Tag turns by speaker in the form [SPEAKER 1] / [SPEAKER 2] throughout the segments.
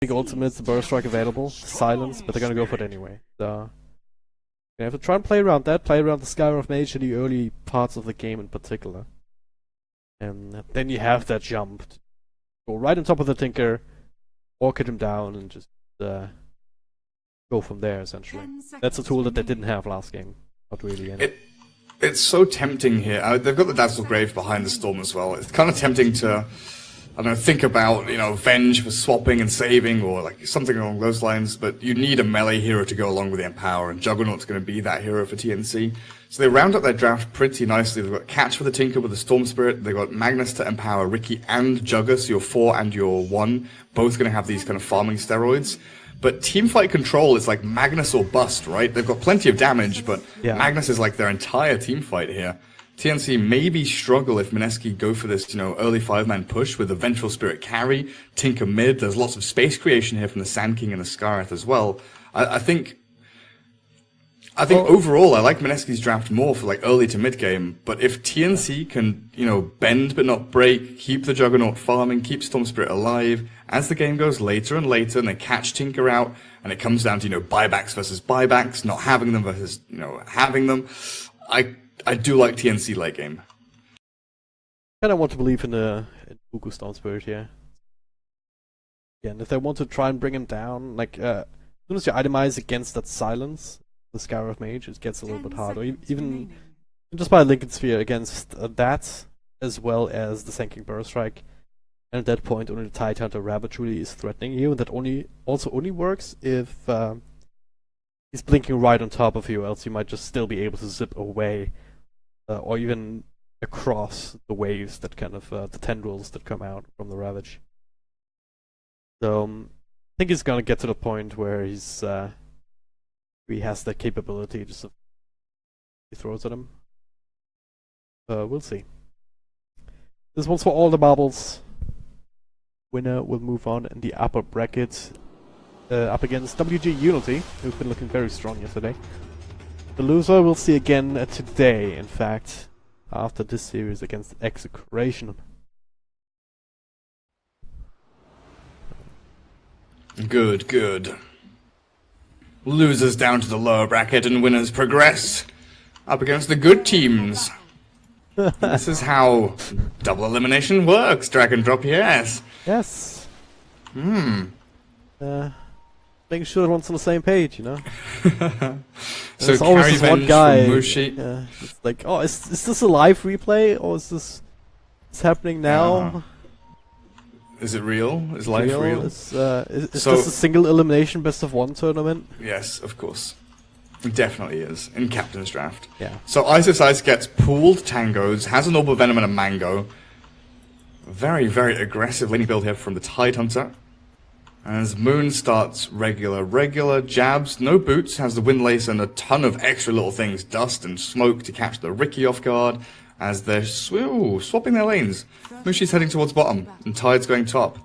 [SPEAKER 1] big ultimates, the burst strike available, silence, but they're gonna go for it anyway. So you have to try and play around that, play around the Skyrim Mage in the early parts of the game in particular. And then you have that jump to go right on top of the Tinker, orc him down, and just go from there, essentially. That's a tool that they didn't have last game. Not really.
[SPEAKER 2] It's so tempting here. They've got the Dazzle Grave behind the Storm as well. It's kind of tempting to, I don't know, think about, Venge for swapping and saving, or like something along those lines, but you need a melee hero to go along with the Empower, and Juggernaut's going to be that hero for TnC. So they round up their draft pretty nicely. They've got Catch for the Tinker with the Storm Spirit, they've got Magnus to empower Ricky and Jugger, so your 4 and your 1, both going to have these kind of farming steroids. But teamfight control is like Magnus or bust, right? They've got plenty of damage, but Magnus is like their entire teamfight here. TnC maybe struggle if Mineski go for this, early 5-man push with a Vengeful Spirit carry, Tinker mid. There's lots of space creation here from the Sand King and the Scareth as well. I think overall I like Mineski's draft more for like early to mid game, but if TnC can, bend but not break, keep the Juggernaut farming, keep Storm Spirit alive, as the game goes later and later and they catch Tinker out and it comes down to, buybacks versus buybacks, not having them versus, having them, I do like TnC late game.
[SPEAKER 1] I kind of want to believe in Buku Storm Spirit here. Yeah, and if they want to try and bring him down, like, as soon as you itemize against that silence, the Scarab Mage, it gets a little bit harder. Even just by Lincoln Sphere against that, as well as the Sand King Burst Strike. And at that point, only the Tide Hunter Ravagery is threatening you, and that only works if he's blinking right on top of you, else you might just still be able to zip away. Or even across the waves that kind of, the tendrils that come out from the Ravage. So, I think he's gonna get to the point where he has that capability, just he throws at him. We'll see. This one's for all the marbles. Winner will move on in the upper bracket, up against WG Unity, who've been looking very strong yesterday. The loser we'll see again today, in fact, after this series against Execration.
[SPEAKER 2] Good. Losers down to the lower bracket and winners progress up against the good teams. This is how double elimination works, drag and drop, yes.
[SPEAKER 1] Yes. Making sure everyone's on the same page,
[SPEAKER 2] So
[SPEAKER 1] there's always this one guy.
[SPEAKER 2] Mushi.
[SPEAKER 1] It's like, oh, is this a live replay or is this happening now?
[SPEAKER 2] Is it real? Is life real?
[SPEAKER 1] Is this a single elimination best of 1 tournament?
[SPEAKER 2] Yes, of course. It definitely is, in Captain's Draft.
[SPEAKER 1] Yeah.
[SPEAKER 2] So Isis Ice gets pooled tangos, has an Orb of Venom and a Mango. Very, very aggressive laning build here from the Tide Hunter. As Moon starts regular jabs, no boots, has the Windlace and a ton of extra little things, dust and smoke to catch the Ricky off guard, as they're swapping their lanes. Mushi's heading towards bottom, and Tide's going top.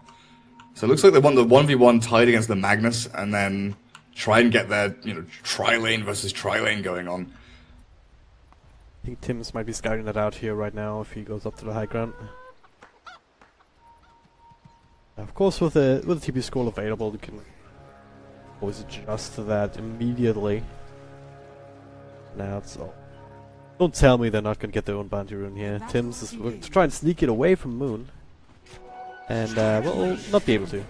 [SPEAKER 2] So it looks like they want the 1v1 Tide against the Magnus, and then try and get their, tri-lane versus tri-lane going on.
[SPEAKER 1] I think Tim's might be scouting that out here right now if he goes up to the high ground. Of course, with the TP scroll available, you can always adjust to that immediately. Now it's all. Don't tell me they're not gonna get their own bounty rune here. Tim's is going to try and sneak it away from Moon, and will not be able to.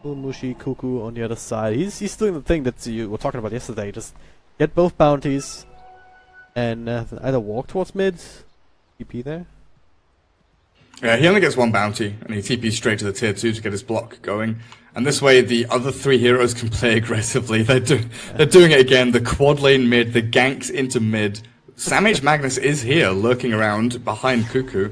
[SPEAKER 1] Moon, Mushi, Kuku on the other side. He's doing the thing that you were talking about yesterday. Just get both bounties, and either walk towards mid, TP there.
[SPEAKER 2] Yeah, he only gets one bounty, and he TPs straight to the tier 2 to get his block going. And this way, the other 3 heroes can play aggressively. They're doing it again. The quad lane mid, the ganks into mid. Samage Magnus is here, lurking around behind Cuckoo.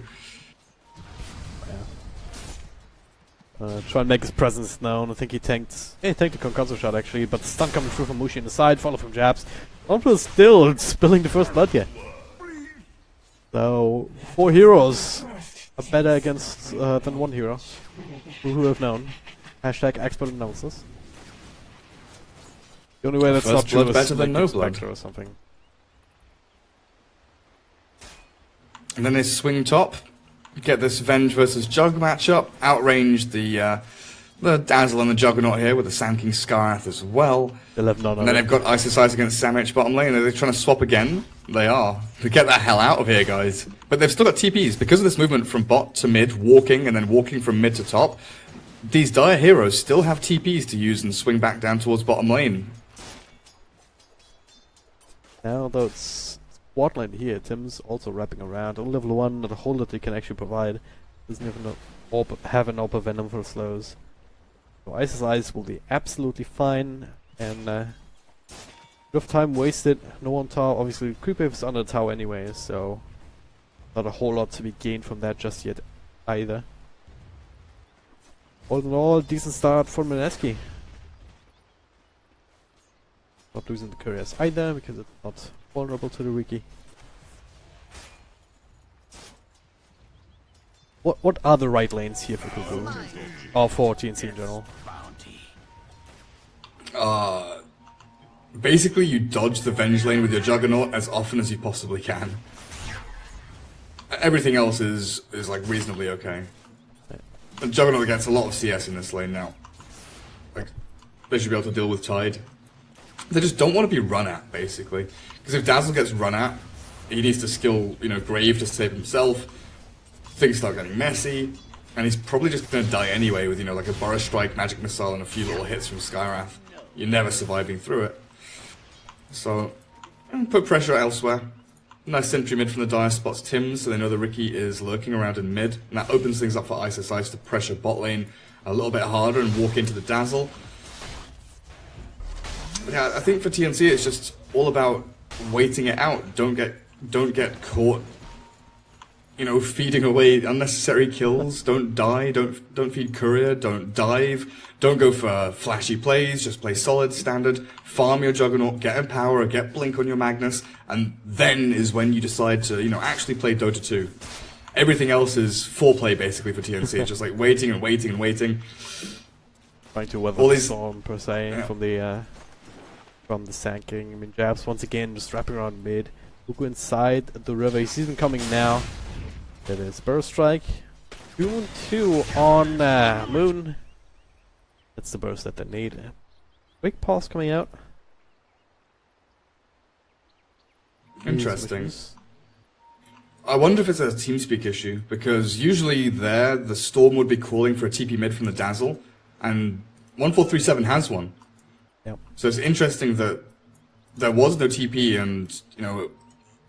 [SPEAKER 1] Try and make his presence known. I think he tanked the Concussor shot actually, but the stun coming through from Mushi on the side, followed from jabs. Onpro still spilling the first blood here. So 4 heroes are better against than 1 hero. Who have known? Hashtag expert analysis. The only way that's not true is
[SPEAKER 2] better than no blood
[SPEAKER 1] or something.
[SPEAKER 2] And then they swing top, get this Venge versus Jug matchup, outrange the the Dazzle and the Juggernaut here with the Sand King Skarath as well.
[SPEAKER 1] They'll have none of
[SPEAKER 2] And then
[SPEAKER 1] it.
[SPEAKER 2] they've got Isis Eyes against Samich bottom lane. Are they trying to swap again? They are. Get the hell out of here, guys. But they've still got TPs. Because of this movement from bot to mid, walking, and then walking from mid to top, these dire heroes still have TPs to use and swing back down towards bottom lane.
[SPEAKER 1] Now, though, it's bot lane here. Tim's also wrapping around. On level 1, not a whole lot they can actually provide. Doesn't even have an AWP Venom for slows. So Isis Eyes will be absolutely fine. And bit of time wasted. No on tower. Obviously, creep wave is under the tower anyway, so not a whole lot to be gained from that just yet either. All in all, decent start for Mineski. Not losing the couriers either because it's not vulnerable to the wiki. What are the right lanes here for Cuckoo? Or for TnC in general?
[SPEAKER 2] Basically, you dodge the Venge lane with your Juggernaut as often as you possibly can. Everything else is like reasonably okay. The Juggernaut gets a lot of CS in this lane now. Like, they should be able to deal with Tide. They just don't want to be run at, basically. Because if Dazzle gets run at, he needs to skill, Grave to save himself. Things start getting messy. And he's probably just going to die anyway with, like a Burrow Strike, Magic Missile, and a few little hits from Skywrath. You're never surviving through it. So, put pressure elsewhere. Nice sentry mid from the dire spots Tim, so they know the Riki is lurking around in mid. And that opens things up for Isis Ice to pressure bot lane a little bit harder and walk into the Dazzle. But yeah, I think for TnC it's just all about waiting it out. Don't get caught, feeding away unnecessary kills. Don't die. Don't feed courier. Don't dive. Don't go for flashy plays. Just play solid, standard. Farm your Juggernaut. Get Empower. Get Blink on your Magnus. And then is when you decide to, actually play Dota 2. Everything else is foreplay basically for TnC. It's just like waiting and waiting and waiting.
[SPEAKER 1] Trying to weather the storm per se from the Sand King. I mean, Jabs once again just wrapping around mid. Cuckoo inside the river. He sees him coming now. That is Burst Strike. 2-2 on Moon. That's the burst that they need. Big pulse coming out.
[SPEAKER 2] Interesting. I wonder if it's a TeamSpeak issue, because usually the Storm would be calling for a TP mid from the Dazzle, and 1437 has one.
[SPEAKER 1] Yep.
[SPEAKER 2] So it's interesting that there was no TP, and,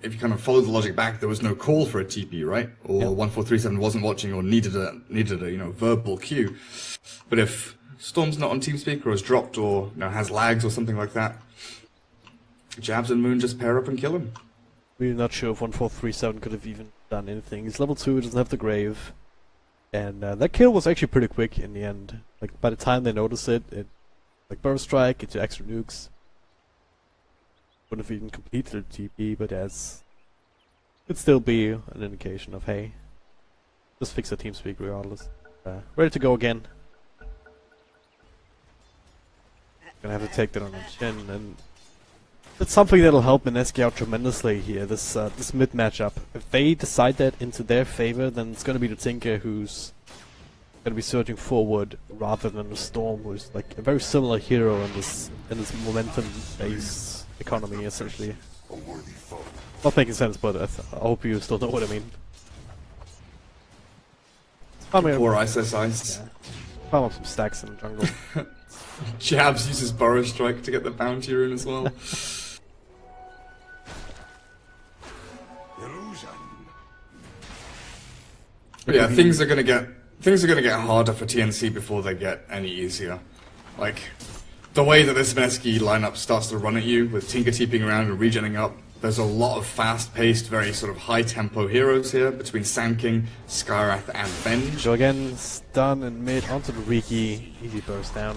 [SPEAKER 2] if you kind of follow the logic back, there was no call for a TP, right? Or
[SPEAKER 1] yep.
[SPEAKER 2] 1437 wasn't watching or needed a verbal cue. But if Storm's not on TeamSpeak or has dropped or has lags or something like that, Jabs and Moon just pair up and kill him.
[SPEAKER 1] We're not sure if 1437 could have even done anything. He's level 2, doesn't have the Grave. And that kill was actually pretty quick in the end. Like, by the time they noticed it, like Burrow Strike, get your extra nukes. Wouldn't have even completed the TP, but as could still be an indication of, hey, just fix the TeamSpeak regardless. Ready to go again. Gonna have to take that on the chin, and that's something that'll help Mineski out tremendously here, this mid matchup. If they decide that into their favor, then it's gonna be the Tinker who's gonna be surging forward rather than the Storm, who's like a very similar hero in this momentum-based economy, essentially. Not making sense, but I hope you still know what I mean.
[SPEAKER 2] Poor Isis Ice.
[SPEAKER 1] Yeah. Farm up some stacks in the jungle.
[SPEAKER 2] Jabs uses Burrow Strike to get the bounty rune as well. But yeah, things are gonna get harder for TnC before they get any easier. Like, the way that this Mineski lineup starts to run at you, with Tinker TPing around and regenning up, there's a lot of fast-paced, very sort of high-tempo heroes here between Sand King, Skywrath, and Venge.
[SPEAKER 1] So again, stun and mid onto the Riki. Easy burst down.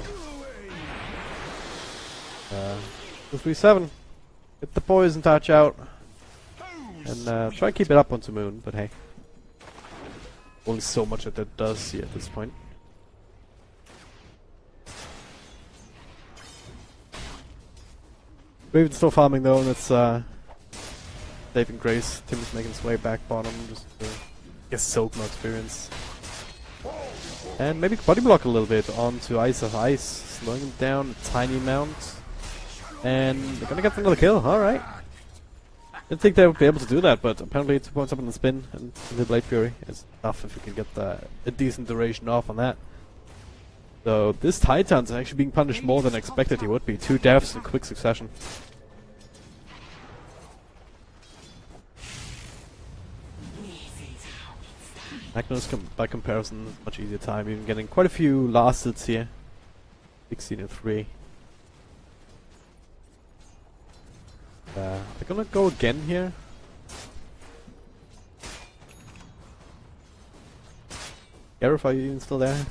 [SPEAKER 1] 237. Get the poison touch out. And try and keep it up onto Moon, but hey. Only so much that does here at this point. Raven's still farming though, and it's saving Grace. Tim's making his way back bottom just to get soak more experience. And maybe body block a little bit onto Ice of Ice, slowing him down a tiny amount. And they're gonna get another kill, alright. Didn't think they would be able to do that, but apparently 2 points up in the spin and the Blade Fury is enough if we can get a decent duration off on that. So this Titan's actually being punished more than expected he would be. 2 deaths in quick succession. Magnus, by comparison, much easier time, even getting quite a few last hits here. 16 and 3. They're gonna go again here. Gareth, are you even still there?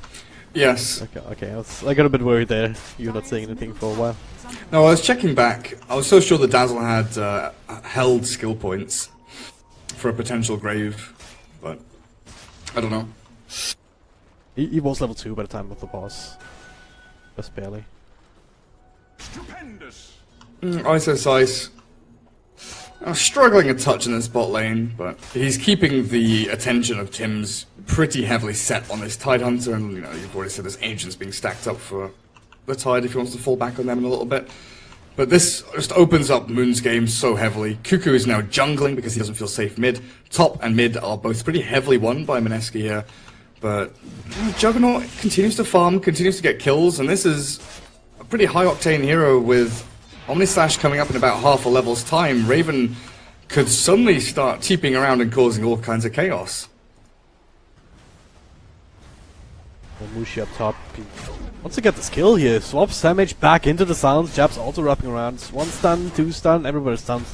[SPEAKER 2] Yes.
[SPEAKER 1] Okay, I got a bit worried there. You not saying anything for a while.
[SPEAKER 2] No, I was checking back. I was so sure that Dazzle had held skill points for a potential grave, but I don't know.
[SPEAKER 1] He was level 2 by the time of the boss. Just barely.
[SPEAKER 3] Stupendous.
[SPEAKER 2] Ice. I'm struggling a touch in this bot lane, but he's keeping the attention of Tim's pretty heavily set on this Tide Hunter, and you know, you've already said there's agents being stacked up for the Tide if he wants to fall back on them in a little bit. But this just opens up Moon's game so heavily. Cuckoo is now jungling because he doesn't feel safe mid. Top and mid are both pretty heavily won by Mineski here, but Juggernaut continues to farm, continues to get kills, and this is a pretty high octane hero with Omnislash coming up in about half a level's time. Raven could suddenly start teeping around and causing all kinds of chaos.
[SPEAKER 1] Mushi up top. Wants to get this kill here. Swaps damage back into the sounds. Jab's also wrapping around. 1 stun, 2 stun, everybody's stunned.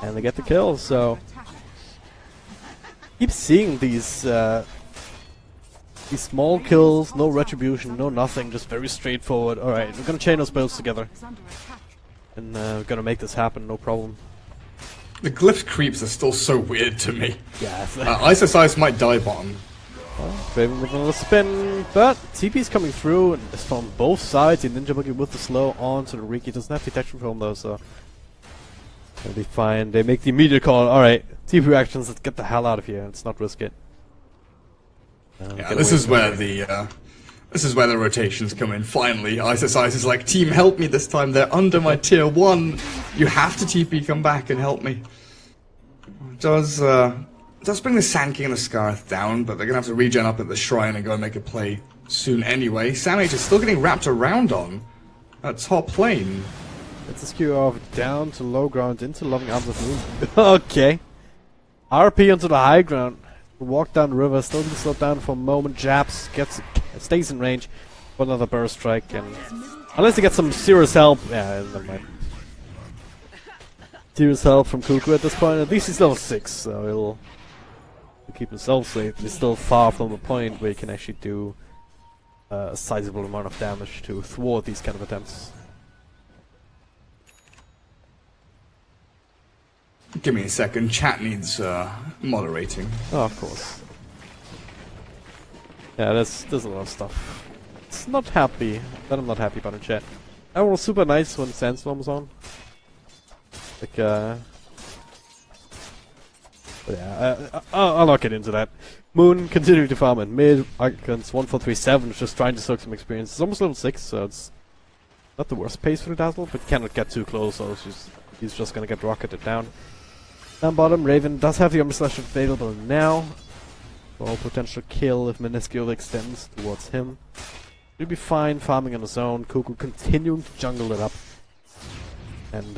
[SPEAKER 1] And they get the kill, so... Keep seeing these small kills, no retribution, no nothing, just very straightforward. Alright, we're gonna chain those builds together. And we're gonna make this happen, no problem.
[SPEAKER 2] The glyph creeps are still so weird to me.
[SPEAKER 1] Yeah.
[SPEAKER 2] Ice might die bottom.
[SPEAKER 1] Raven with another spin, but TP's coming through, and it's from both sides. The Ninja Boogie with the slow on to the Riki. Doesn't have detection film though, so it'll be fine. They make the immediate call. Alright, TP reactions, let's get the hell out of here. Let's not risk it.
[SPEAKER 2] Yeah, this is where the rotations come in. Finally, Ice is like, team, help me this time. They're under my tier 1. You have to TP come back and help me. Does bring the Sand King and the Scarth down, but they're gonna have to regen up at the shrine and go and make a play soon anyway. Samage is still getting wrapped around on at top lane.
[SPEAKER 1] It's a skew off down to low ground into loving arms of moon. Okay. RP onto the high ground. Walk down the river, still gonna slow down for a moment. Jabs stays in range for another burst strike, and unless he gets some serious help, yeah, never mind. Serious help from Cuckoo at this point. At least he's level 6, so he'll keep himself safe. He's still far from the point where he can actually do a sizable amount of damage to thwart these kind of attempts.
[SPEAKER 2] Give me a second. Chat needs moderating.
[SPEAKER 1] Oh, of course. Yeah, there's a lot of stuff. It's not happy that I'm not happy about in chat. That was super nice when Sandstorm was on. Like, but yeah, I'll not get into that. Moon continuing to farm in mid. Against 1437 is just trying to soak some experience. It's almost level 6, so it's not the worst pace for the Dazzle, but cannot get too close, so he's just gonna get rocketed down. Down bottom, Raven does have the Omnislash available now. For potential kill if Mineski extends towards him. He'll be fine farming on his own. Cuckoo continuing to jungle it up. And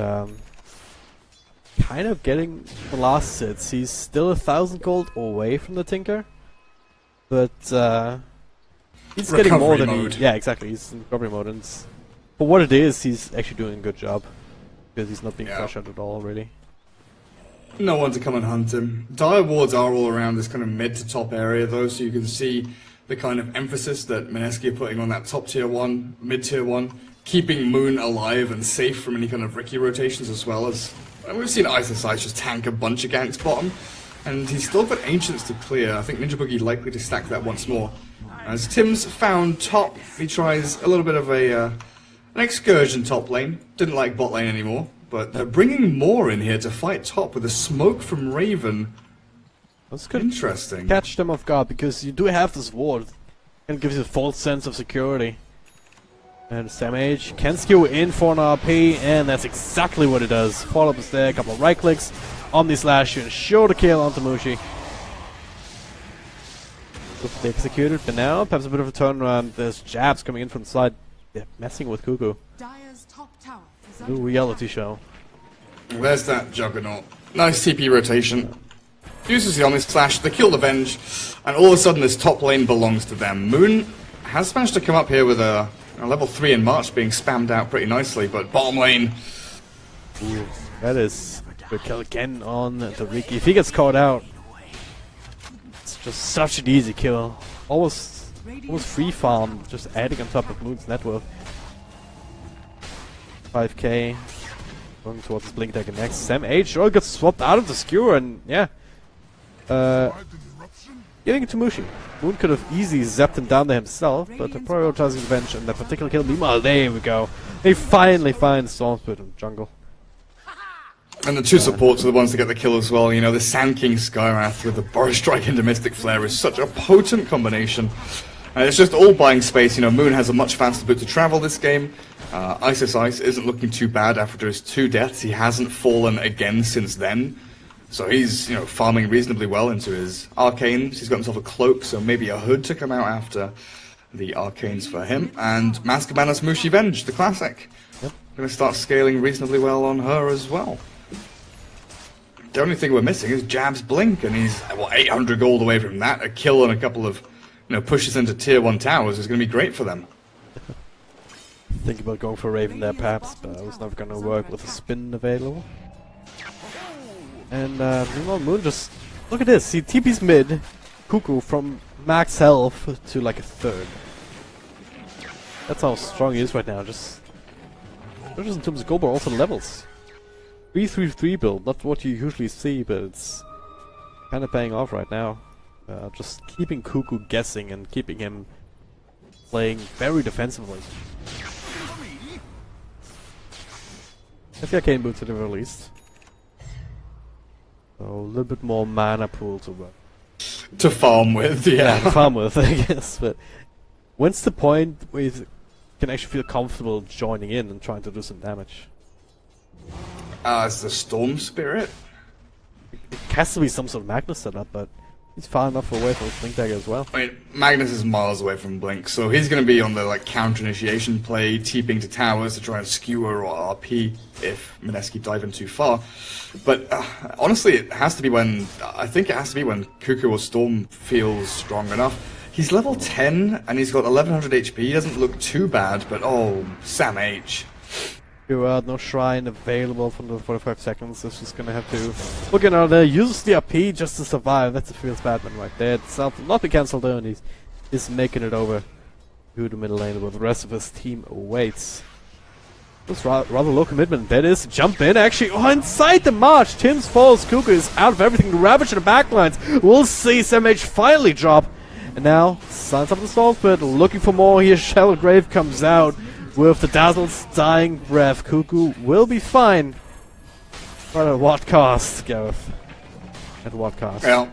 [SPEAKER 1] kind of getting the last hits. He's still 1,000 gold away from the Tinker. But he's getting more than
[SPEAKER 2] mode.
[SPEAKER 1] yeah, exactly. He's in recovery mode, and for what it is, he's actually doing a good job. Because he's not being pressured at all, really.
[SPEAKER 2] No one to come and hunt him. Dire wards are all around this kind of mid to top area though, so you can see the kind of emphasis that Mineski are putting on that top tier 1, mid tier 1, keeping Moon alive and safe from any kind of Riki rotations as well as... And we've seen Ice just tank a bunch of ganks bottom, and he's still got Ancients to clear. I think Ninja Boogie likely to stack that once more. As Tim's found top, he tries a little bit of an excursion top lane. Didn't like bot lane anymore. But they're bringing more in here to fight top with a smoke from Raven.
[SPEAKER 1] That's good.
[SPEAKER 2] Interesting.
[SPEAKER 1] Catch them off guard, because you do have this ward. And gives you a false sense of security. And Sam H can skew in for an RP, and that's exactly what it does. Follow-up is there, a couple of right clicks, Omni Slash to ensure the kill onto Mushi. Perfectly executed for now, perhaps a bit of a turnaround. There's jabs coming in from the side. They're messing with Cuckoo. New reality show.
[SPEAKER 2] Where's that Juggernaut? Nice TP rotation. Uses the Omni Slash, they kill the Venge, and all of a sudden this top lane belongs to them. Moon has managed to come up here with a level 3 in March being spammed out pretty nicely, but bottom lane.
[SPEAKER 1] Ooh, that is a good kill again on the Riki. If he gets caught out, it's just such an easy kill. Almost free farm, just adding on top of Moon's net worth. 5k. Going towards his Blink Dagger next. Sam H gets swapped out of the skewer, and yeah. Getting to Mushi. Moon could have easily zapped him down there himself, but prioritizing revenge in that particular kill. Meanwhile, there we go. They finally find Stormspirit in the jungle.
[SPEAKER 2] And the two supports are the ones that get the kill as well. You know, the Sand King Skywrath with the Burrow Strike into Mystic Flare is such a potent combination. And it's just all buying space. You know, Moon has a much faster boot to travel this game. Ice isn't looking too bad after his 2 deaths. He hasn't fallen again since then. So he's, you know, farming reasonably well into his arcanes. He's got himself a cloak, so maybe a hood to come out after the arcanes for him. And Mask of Madness Mushi Venge, the classic.
[SPEAKER 1] Yep.
[SPEAKER 2] Going to start scaling reasonably well on her as well. The only thing we're missing is Jab's Blink, and he's, well, 800 gold away from that. A kill and a couple of, you know, pushes into tier 1 towers is going to be great for them.
[SPEAKER 1] Think about going for Raven there perhaps, but it was never going to work with a spin available. And meanwhile, Moon just... Look at this, he TP's mid, Cuckoo from max health to like a third. That's how strong he is right now, just... Not just in terms of gold, but also levels. 3-3-3 build, not what you usually see, but it's kind of paying off right now. Just keeping Cuckoo guessing and keeping him playing very defensively. If the arcane boots at the very least. So a little bit more mana pool to run.
[SPEAKER 2] To farm with, yeah.
[SPEAKER 1] To farm with, I guess. But when's the point where you can actually feel comfortable joining in and trying to do some damage?
[SPEAKER 2] It's the Storm Spirit.
[SPEAKER 1] It has to be some sort of Magnus setup, but he's far enough away from his Blink Dagger as well.
[SPEAKER 2] I mean, Magnus is miles away from Blink, so he's going to be on the like counter initiation play, TPing to towers to try and skewer or RP if Mineski dive in too far. But honestly, it has to be when Cuckoo or Storm feels strong enough. He's level 10 and he's got 1100 HP. He doesn't look too bad, but oh, Sam H.
[SPEAKER 1] No shrine available for the 45 seconds. It's just gonna have to look at there, use the RP just to survive. That's a Feels Batman right there. Itself will not be cancelled though, and he's making it over to the middle lane where the rest of his team awaits. That's rather low commitment. That is jump in actually. Oh, inside the march. Tim's falls. Cuckoo is out of everything. The Ravage in the backlines. We'll see Sam H finally drop. And now, signs up the Stormspirit, looking for more here. Shallow Grave comes out. With the Dazzle's dying breath, Cuckoo will be fine. But at what cost, Gareth? At what cost?
[SPEAKER 2] Well,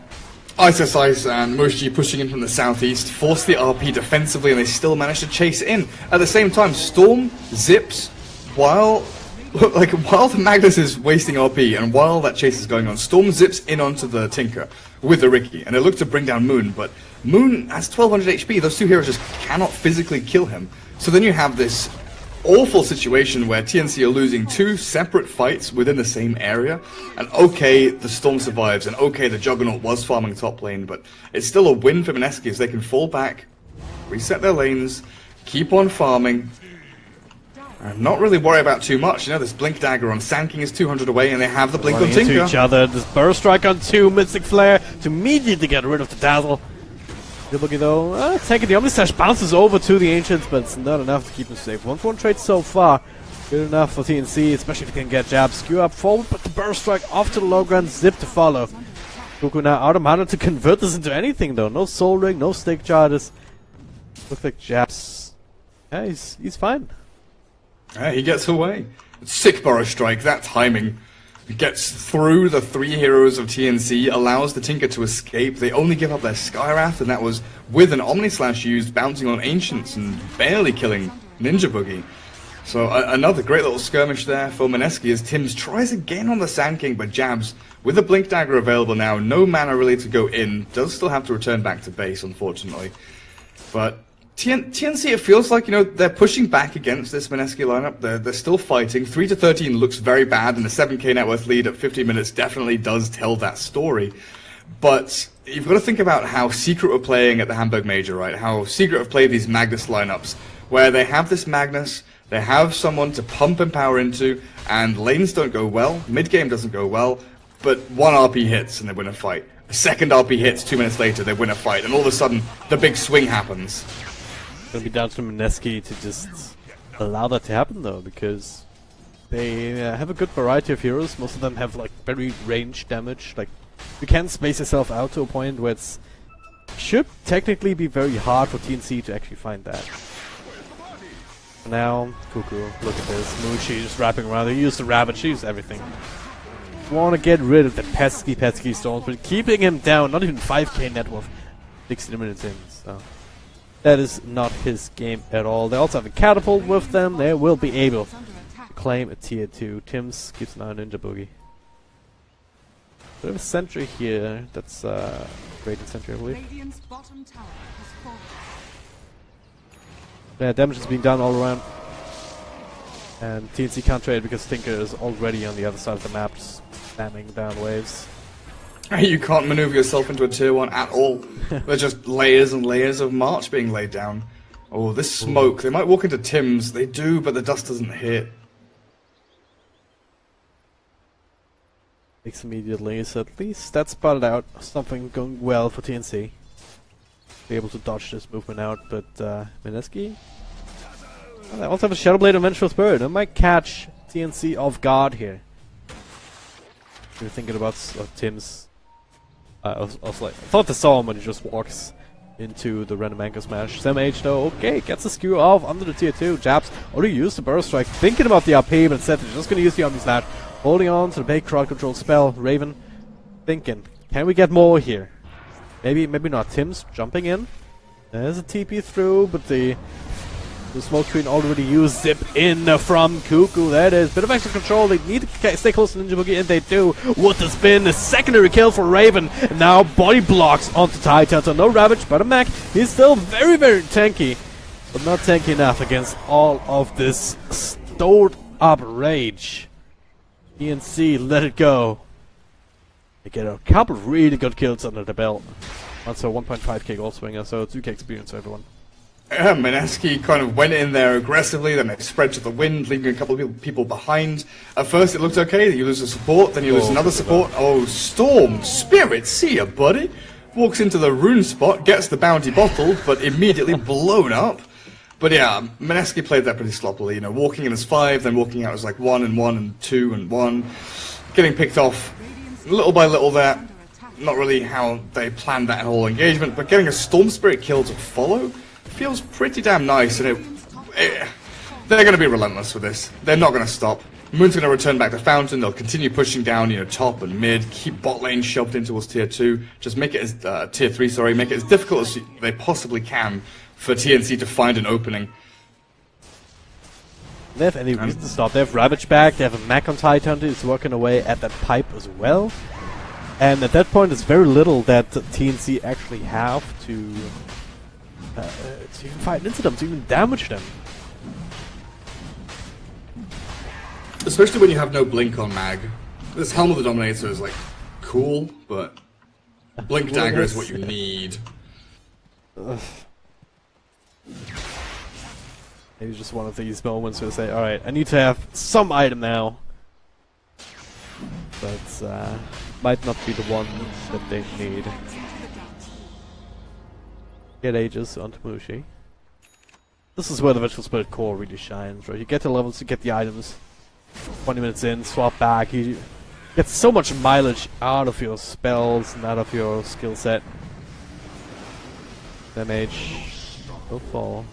[SPEAKER 2] Ice and Mushi pushing in from the southeast force the RP defensively, and they still manage to chase in. At the same time, Storm zips while the Magnus is wasting RP, and while that chase is going on, Storm zips in onto the Tinker with the Riki, and they look to bring down Moon, but Moon has 1200 HP. Those two heroes just cannot physically kill him. So then you have this awful situation where TnC are losing 2 separate fights within the same area, and okay, the Storm survives, and okay, the Juggernaut was farming top lane, but it's still a win for Mineski as they can fall back, reset their lanes, keep on farming, and not really worry about too much. You know, this Blink Dagger on Sand King is 200 away, and they have the Blink on Tinker.
[SPEAKER 1] Into each other, this Burrow Strike on 2, Mystic Flare to immediately get rid of the Dazzle. Good looking though, taking the Omni Slash bounces over to the Ancients, but it's not enough to keep him safe. 1-for-1 trade so far. Good enough for TnC, especially if he can get jabs. Skew up forward, but the Burrow Strike off to the low ground, zip to follow. Cuckoo now out of mana to convert this into anything though. No Soul Ring, no Stake Charges. Looks like jabs. Yeah, he's fine.
[SPEAKER 2] He gets away. Sick Burrow Strike, that timing. gets through the 3 heroes of TnC, allows the Tinker to escape. They only give up their Skywrath, and that was with an Omnislash used, bouncing on Ancients and barely killing Ninja Boogie. So another great little skirmish there for Mineski as TimZ tries again on the Sand King, but jabs with a Blink Dagger available now. No mana really to go in. Does still have to return back to base, unfortunately. But TnC, it feels like, you know, they're pushing back against this Mineski lineup. They're still fighting. 3-13 looks very bad, and the 7k net worth lead at 15 minutes definitely does tell that story. But you've got to think about how Secret were playing at the Hamburg Major, right? How Secret have played these Magnus lineups, where they have this Magnus, they have someone to pump and power into, and lanes don't go well, mid-game doesn't go well, but one RP hits and they win a fight. A second RP hits 2 minutes later, they win a fight, and all of a sudden, the big swing happens.
[SPEAKER 1] It's gonna be down to Mineski to just allow that to happen, though, because they have a good variety of heroes. Most of them have like very range damage. Like, you can space yourself out to a point where it should technically be very hard for TnC to actually find that. Now, Cuckoo, look at this. Mushi just wrapping around. They use the Ravage, they use everything. Want to get rid of the pesky storms, but keeping him down, not even 5k net worth, 60 minutes in, so that is not his game at all. They also have a catapult with them. They will be able to claim a tier 2. TimZ keeps an eye on Ninja Boogie. We have a sentry here. That's great sentry, I believe. Yeah, damage is being done all around. And TnC can't trade because Tinker is already on the other side of the map, just spamming down waves.
[SPEAKER 2] You can't maneuver yourself into a tier 1 at all. There's just layers and layers of March being laid down. Oh, this smoke. They might walk into TimZ. They do, but the dust doesn't hit.
[SPEAKER 1] Makes immediately, so at least that spotted out something going well for TnC. Be able to dodge this movement out, but Mineski? Well, they also have a Shadow Blade and Vengeful Spirit. It might catch TnC off guard here. If you're thinking about TimZ. I thought they saw him when he just walks into the random anchor smash. SamH though, okay, gets the skew off under the tier 2. Jabs already used the Burst Strike, thinking about the RP, but instead they're just gonna use the Omnislash. Holding on to the big crowd control spell. Raven thinking, can we get more here? Maybe not. TimZ jumping in. There's a TP through, but the Smoke Screen already used. Zip in from Cuckoo. That is bit of extra control. They need to stay close to Ninja Boogie, and they do. With the spin, a secondary kill for Raven. And now body blocks onto Titan. So no Ravage, but a Mac. He's still very, very tanky, but not tanky enough against all of this stored up rage. TnC, let it go. They get a couple of really good kills under the belt. Also 1.5k gold swinger, so 2k experience for everyone.
[SPEAKER 2] Yeah, Mineski kind of went in there aggressively, then they spread to the wind, leaving a couple of people behind. At first it looked okay, you lose a support, then you lose another support. Oh, Storm, Spirit, see ya, buddy! Walks into the rune spot, gets the bounty bottled, but immediately blown up. But yeah, Mineski played that pretty sloppily, you know, walking in as 5, then walking out as like 1 and 1 and 2 and 1. Getting picked off little by little there. Not really how they planned that whole engagement, but getting a Storm Spirit kill to follow feels pretty damn nice, and they're going to be relentless with this. They're not going to stop. Moon's going to return back to Fountain. They'll continue pushing down, you know, top and mid, keep bot lane shoved in towards tier 2. Just make it as tier 3, sorry, make it as difficult as they possibly can for TnC to find an opening.
[SPEAKER 1] They have any reason to stop. They have Ravage back. They have a Mac on Titan who's working away at that pipe as well. And at that point, there's very little that TnC actually have to even fight into them, to even damage them.
[SPEAKER 2] Especially when you have no blink on Mag. This Helm of the Dominator is like cool, but Blink Dagger is what you need.
[SPEAKER 1] Maybe just one of these moments where they say, alright, I need to have some item now. But might not be the one that they need. Get Aegis onto Mushi. This is where the Vengeful Spirit core really shines, right? You get the levels, you get the items. 20 minutes in, swap back, you get so much mileage out of your spells and out of your skill set. Damage will fall.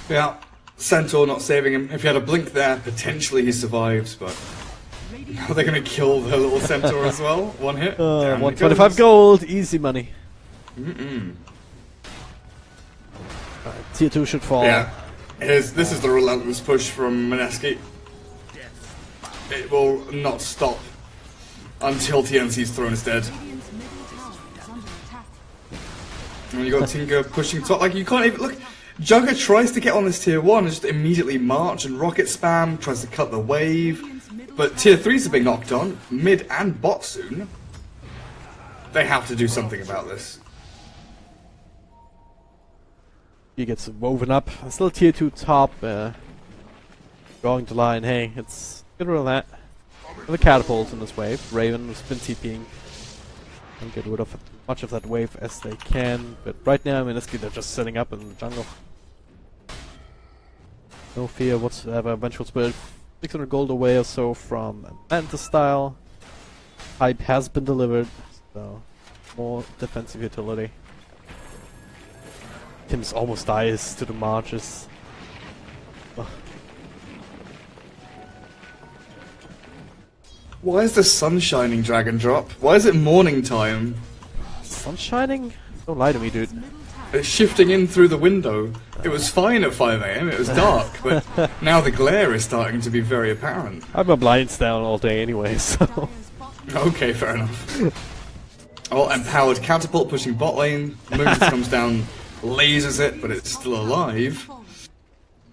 [SPEAKER 2] Yeah, Centaur not saving him. If he had a blink there, potentially he survives, but now they're going to kill the little Centaur as well. One hit.
[SPEAKER 1] 125 gold, easy money. Tier 2 should fall.
[SPEAKER 2] Yeah. This is the relentless push from Mineski. It will not stop until TnC's throne is dead. And you got Tinker pushing top. Like, you can't even look. Jugger tries to get on this tier 1 and just immediately march and rocket spam, tries to cut the wave. But tier 3's are being knocked on, mid and bot soon. They have to do something about this.
[SPEAKER 1] He gets woven up. Still tier 2 top. Drawing the line. Hey, it's get rid of that. The catapults in this wave. Raven has been TPing. And get rid of as much of that wave as they can. But right now, Mineski, they're just setting up in the jungle. No fear whatsoever. Vengeful Spirit, 600 gold away or so from Manta style. Hype has been delivered, so more defensive utility. Tim's almost dies to the marches. Ugh.
[SPEAKER 2] Why is the sun shining, drag and drop? Why is it morning time?
[SPEAKER 1] Sun shining? Don't lie to me, dude.
[SPEAKER 2] It's shifting in through the window. It was fine at 5 AM, it was dark, but now the glare is starting to be very apparent.
[SPEAKER 1] I have my blinds down all day anyway, so...
[SPEAKER 2] Okay, fair enough. Oh, empowered catapult pushing bot lane. Moon just comes down, lasers it, but it's still alive.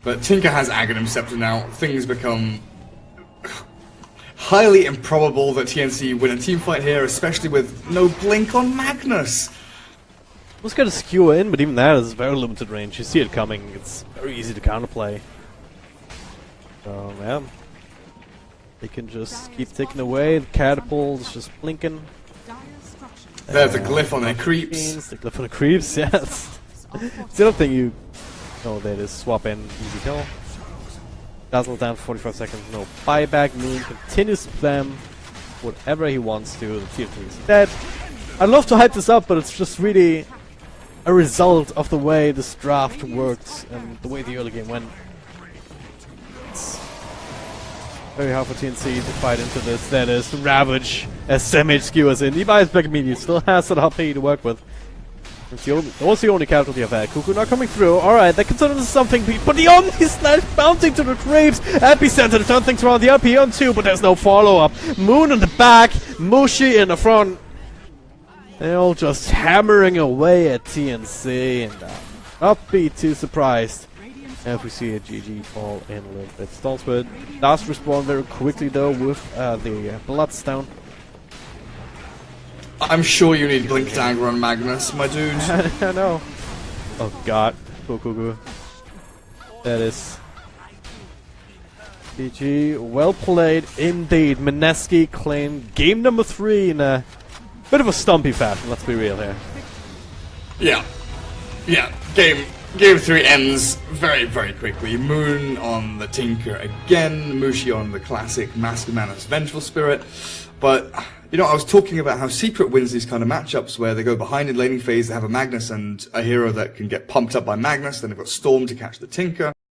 [SPEAKER 2] But Tinker has Aghanim Scepter now. Things become highly improbable that TnC win a team fight here, especially with no blink on Magnus.
[SPEAKER 1] I was gonna skewer in, but even that is very limited range. You see it coming. It's very easy to counterplay. So, yeah. They can just keep taking away. The catapults just blinking.
[SPEAKER 2] There's a glyph on their creeps.
[SPEAKER 1] The glyph on the creeps, yes. It's the other thing you... Oh, they just swap in. Easy kill. Dazzle down for 45 seconds. No buyback. Moon continues to spam whatever he wants to. The tier 3 is dead. I'd love to hype this up, but it's just really a result of the way this draft worked and the way the early game went. It's very hard for TnC to fight into this. That is Ravage as Samage skewers in. He buys back immediately, still has an HP to work with. It's that was the only casualty of that. Cuckoo not coming through. Alright, that considers something, but the Omni-Slash bouncing to the creeps. Epicenter to turn things around the RP on 2, but there's no follow-up. Moon in the back, Mushi in the front. They're all just hammering away at TnC, and not be too surprised if we see a GG fall in a little bit. Stallswood does respawn very quickly though with the Bloodstone.
[SPEAKER 2] I'm sure you need Blink Dagger on Magnus, my dude.
[SPEAKER 1] I know. Oh god. Kuku. That is GG. Well played indeed. Mineski claimed game number 3 in a bit of a stumpy fashion, let's be real here.
[SPEAKER 2] Yeah. Yeah. Game 3 ends very, very quickly. Moon on the Tinker again. Mushi on the classic Master Manus Vengeful Spirit. But, you know, I was talking about how Secret wins these kind of matchups where they go behind in laning phase, they have a Magnus and a hero that can get pumped up by Magnus, then they've got Storm to catch the Tinker.